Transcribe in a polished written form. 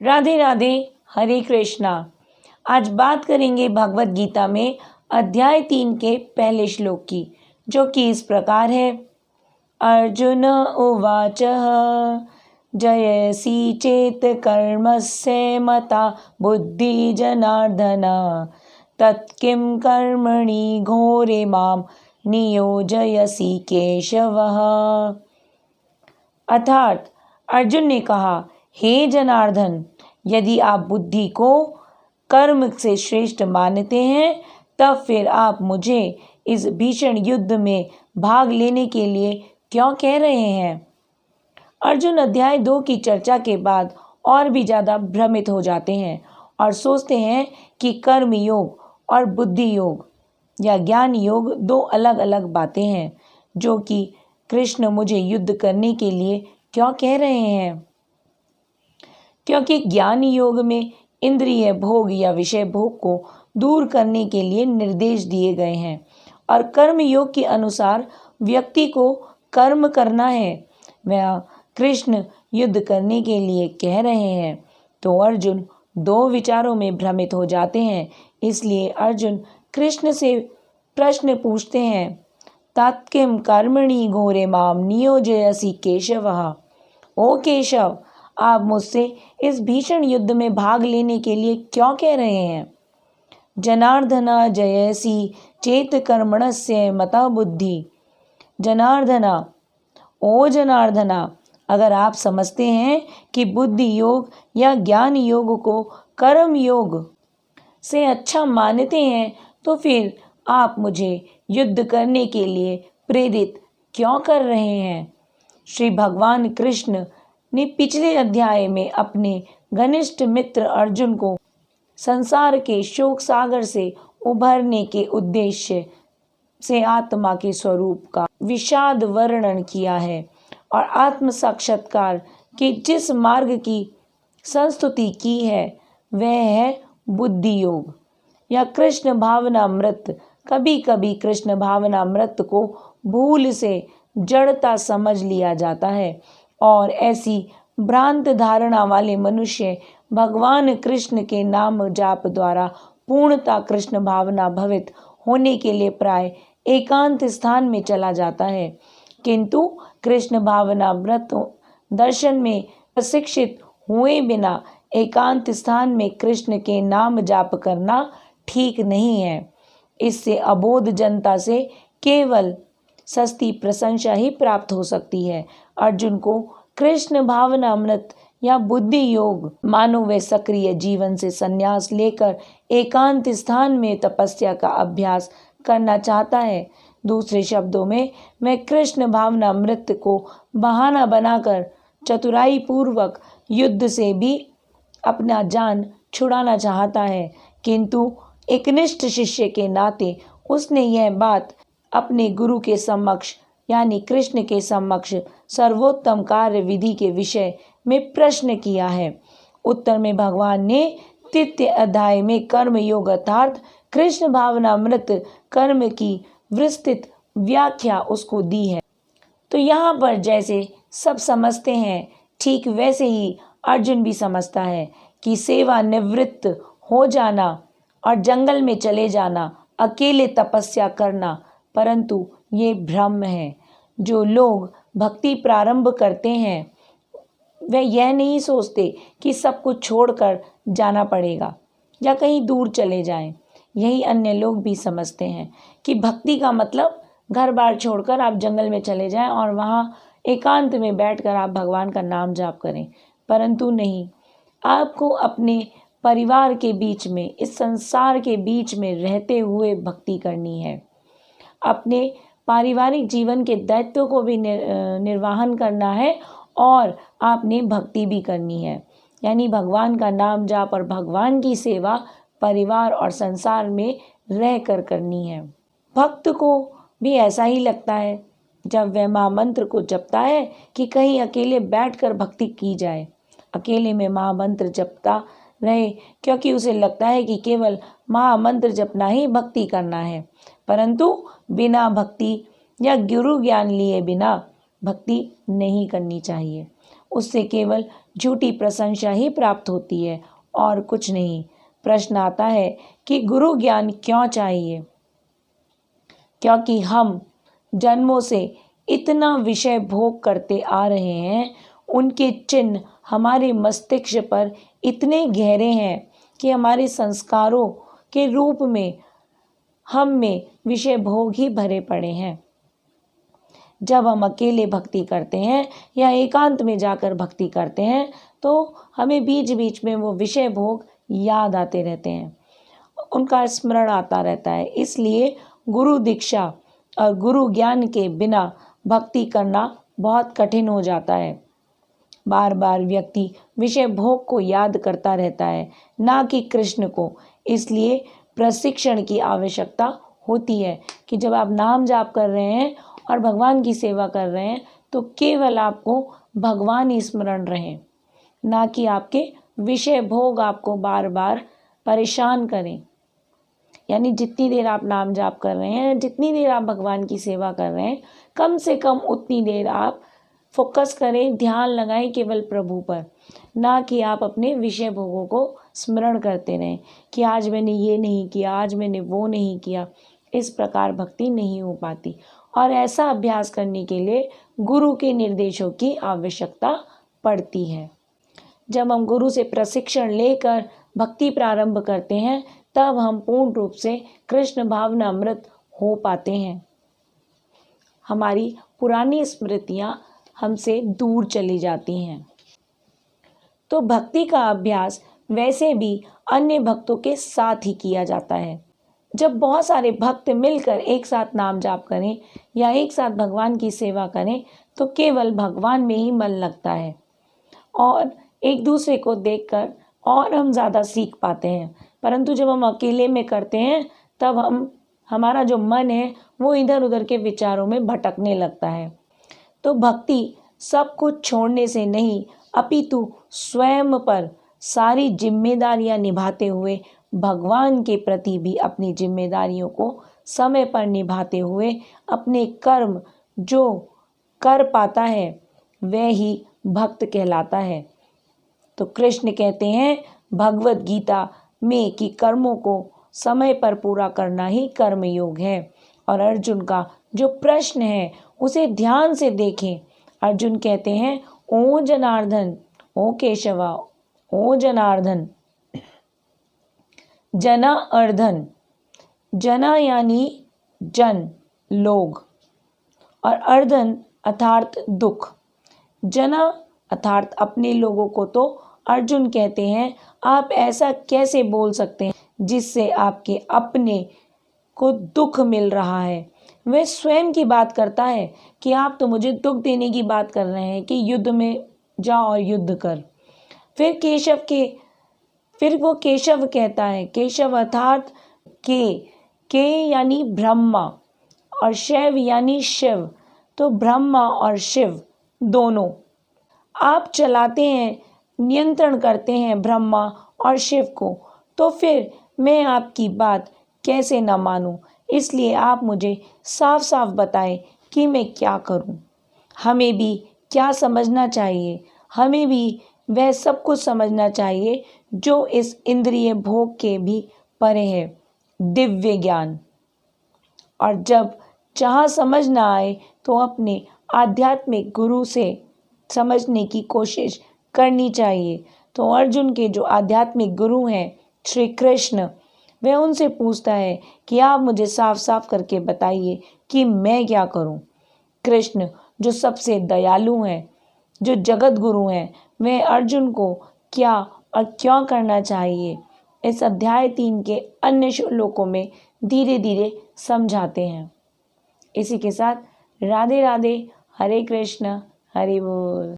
राधे राधे, हरे कृष्णा। आज बात करेंगे भगवत गीता में अध्याय 3 के पहले श्लोक की, जो कि इस प्रकार है। अर्जुन उवाच जयसि चेत कर्मस्य मता बुद्धि जनार्दन तत्किं कर्मणि घोरे माम नियोजयसि केशवः। अर्थात अर्जुन ने कहा, हे जनार्दन, यदि आप बुद्धि को कर्म से श्रेष्ठ मानते हैं तब फिर आप मुझे इस भीषण युद्ध में भाग लेने के लिए क्यों कह रहे हैं। अर्जुन अध्याय 2 की चर्चा के बाद और भी ज़्यादा भ्रमित हो जाते हैं और सोचते हैं कि कर्म योग और बुद्धि योग या ज्ञान योग दो अलग अलग बातें हैं, जो कि कृष्ण मुझे युद्ध करने के लिए क्यों कह रहे हैं। क्योंकि ज्ञान योग में इंद्रिय भोग या विषय भोग को दूर करने के लिए निर्देश दिए गए हैं और कर्म योग के अनुसार व्यक्ति को कर्म करना है। वह कृष्ण युद्ध करने के लिए कह रहे हैं, तो अर्जुन दो विचारों में भ्रमित हो जाते हैं। इसलिए अर्जुन कृष्ण से प्रश्न पूछते हैं, तत्किं कर्मणि घोरे माम नियोजयसि केशवः। ओ केशव, आप मुझसे इस भीषण युद्ध में भाग लेने के लिए क्यों कह रहे हैं। जनार्दना जयसि चेत कर्मणस्य मता बुद्धि। जनार्दना, ओ जनार्दना, अगर आप समझते हैं कि बुद्धि योग या ज्ञान योग को कर्म योग से अच्छा मानते हैं, तो फिर आप मुझे युद्ध करने के लिए प्रेरित क्यों कर रहे हैं। श्री भगवान कृष्ण ने पिछले अध्याय में अपने घनिष्ठ मित्र अर्जुन को संसार के शोक सागर से उभरने के उद्देश्य से आत्मा के स्वरूप का विषाद वर्णन किया है और आत्म साक्षात्कार के जिस मार्ग की संस्तुति की है वह है बुद्धि योग या कृष्ण भावनामृत। कभी कभी कृष्ण भावनामृत को भूल से जड़ता समझ लिया जाता है और ऐसी भ्रांत धारणा वाले मनुष्य भगवान कृष्ण के नाम जाप द्वारा पूर्णता कृष्ण भावना भवित होने के लिए प्राय एकांत स्थान में चला जाता है, किंतु कृष्ण भावना व्रत दर्शन में प्रशिक्षित हुए बिना एकांत स्थान में कृष्ण के नाम जाप करना ठीक नहीं है। इससे अबोध जनता से केवल सस्ती प्रशंसा ही प्राप्त हो सकती है। अर्जुन को कृष्ण भावनामृत या बुद्धि योग मानो वे सक्रिय जीवन से संन्यास लेकर एकांत स्थान में तपस्या का अभ्यास करना चाहता है। दूसरे शब्दों में, मैं कृष्ण भावनामृत को बहाना बनाकर चतुराई पूर्वक युद्ध से भी अपना जान छुड़ाना चाहता है, किंतु एक निष्ठ शिष्य के नाते उसने यह बात अपने गुरु के समक्ष यानी कृष्ण के समक्ष सर्वोत्तम कार्य विधि के विषय में प्रश्न किया है। उत्तर में भगवान ने तृतीय अध्याय में कर्म योग अर्थात कृष्ण भावनामृत कर्म की विस्तृत व्याख्या उसको दी है। तो यहाँ पर जैसे सब समझते हैं, ठीक वैसे ही अर्जुन भी समझता है कि सेवा निवृत्त हो जाना और जंगल में चले जाना, अकेले तपस्या करना, परंतु ये भ्रम है। जो लोग भक्ति प्रारंभ करते हैं वे यह नहीं सोचते कि सब कुछ छोड़कर जाना पड़ेगा या कहीं दूर चले जाएं। यही अन्य लोग भी समझते हैं कि भक्ति का मतलब घर बार छोड़कर आप जंगल में चले जाएं और वहाँ एकांत में बैठकर आप भगवान का नाम जाप करें, परंतु नहीं। आपको अपने परिवार के बीच में, इस संसार के बीच में रहते हुए भक्ति करनी है। अपने पारिवारिक जीवन के दायित्व को भी निर्वाहन करना है और आपने भक्ति भी करनी है, यानी भगवान का नाम जाप और भगवान की सेवा परिवार और संसार में रहकर करनी है। भक्त को भी ऐसा ही लगता है जब वह महामंत्र को जपता है कि कहीं अकेले बैठकर भक्ति की जाए, अकेले में महामंत्र जपता रहे, क्योंकि उसे लगता है कि केवल महामंत्र जपना ही भक्ति करना है, परंतु बिना भक्ति या गुरु ज्ञान लिए बिना भक्ति नहीं करनी चाहिए। उससे केवल झूठी प्रशंसा ही प्राप्त होती है और कुछ नहीं। प्रश्न आता है कि गुरु ज्ञान क्यों चाहिए? क्योंकि हम जन्मों से इतना विषय भोग करते आ रहे हैं, उनके चिन्ह हमारे मस्तिष्क पर इतने गहरे हैं कि हमारे संस्कारों के रूप में हम में विषय भोग ही भरे पड़े हैं। जब हम अकेले भक्ति करते हैं या एकांत में जाकर भक्ति करते हैं तो हमें बीच बीच में वो विषय भोग याद आते रहते हैं, उनका स्मरण आता रहता है। इसलिए गुरु दीक्षा और गुरु ज्ञान के बिना भक्ति करना बहुत कठिन हो जाता है। बार बार व्यक्ति विषय भोग को याद करता रहता है, ना कि कृष्ण को। इसलिए प्रशिक्षण की आवश्यकता होती है कि जब आप नाम जाप कर रहे हैं और भगवान की सेवा कर रहे हैं तो केवल आपको भगवान ही स्मरण रहें, ना कि आपके विषय भोग आपको बार बार परेशान करें। यानी जितनी देर आप नाम जाप कर रहे हैं, जितनी देर आप भगवान की सेवा कर रहे हैं, कम से कम उतनी देर आप फोकस करें, ध्यान लगाएं केवल प्रभु पर, ना कि आप अपने विषय भोगों को स्मरण करते रहें कि आज मैंने ये नहीं किया, आज मैंने वो नहीं किया। इस प्रकार भक्ति नहीं हो पाती और ऐसा अभ्यास करने के लिए गुरु के निर्देशों की आवश्यकता पड़ती है। जब हम गुरु से प्रशिक्षण लेकर भक्ति प्रारंभ करते हैं तब हम पूर्ण रूप से कृष्ण भावना अमृत हो पाते हैं। हमारी पुरानी स्मृतियां हमसे दूर चली जाती हैं। तो भक्ति का अभ्यास वैसे भी अन्य भक्तों के साथ ही किया जाता है। जब बहुत सारे भक्त मिलकर एक साथ नाम जाप करें या एक साथ भगवान की सेवा करें तो केवल भगवान में ही मन लगता है और एक दूसरे को देखकर और हम ज़्यादा सीख पाते हैं। परंतु जब हम अकेले में करते हैं तब हमारा जो मन है वो इधर उधर के विचारों में भटकने लगता है। तो भक्ति सब कुछ छोड़ने से नहीं, अपितु स्वयं पर सारी जिम्मेदारियां निभाते हुए भगवान के प्रति भी अपनी जिम्मेदारियों को समय पर निभाते हुए अपने कर्म जो कर पाता है वह ही भक्त कहलाता है। तो कृष्ण कहते हैं भगवत गीता में कि कर्मों को समय पर पूरा करना ही कर्म योग है। और अर्जुन का जो प्रश्न है उसे ध्यान से देखें। अर्जुन कहते हैं ओ जनार्दन, ओ केशवा, ओ जनार्दन। जना अर्धन, जना यानी जन लोग और अर्धन अर्थात दुख। जना अर्थात अपने लोगों को तो अर्जुन कहते हैं आप ऐसा कैसे बोल सकते हैं जिससे आपके अपने को दुख मिल रहा है। वह स्वयं की बात करता है कि आप तो मुझे दुख देने की बात कर रहे हैं कि युद्ध में जाओ और युद्ध कर। फिर वो केशव कहता है, केशव अर्थात के यानी ब्रह्मा और शैव यानी शिव। तो ब्रह्मा और शिव दोनों आप चलाते हैं, नियंत्रण करते हैं ब्रह्मा और शिव को, तो फिर मैं आपकी बात कैसे न मानूं। इसलिए आप मुझे साफ साफ बताएं कि मैं क्या करूं। हमें भी क्या समझना चाहिए, हमें भी वह सब कुछ समझना चाहिए जो इस इंद्रिय भोग के भी परे है, दिव्य ज्ञान। और जब जहाँ समझ ना आए तो अपने आध्यात्मिक गुरु से समझने की कोशिश करनी चाहिए। तो अर्जुन के जो आध्यात्मिक गुरु हैं श्री कृष्ण, वह उनसे पूछता है कि आप मुझे साफ साफ करके बताइए कि मैं क्या करूं। कृष्ण जो सबसे दयालु हैं, जो जगत गुरु हैं, वह अर्जुन को क्या और क्यों करना चाहिए इस अध्याय 3 के अन्य श्लोकों में धीरे धीरे समझाते हैं। इसी के साथ राधे राधे, हरे कृष्ण, हरि बोल।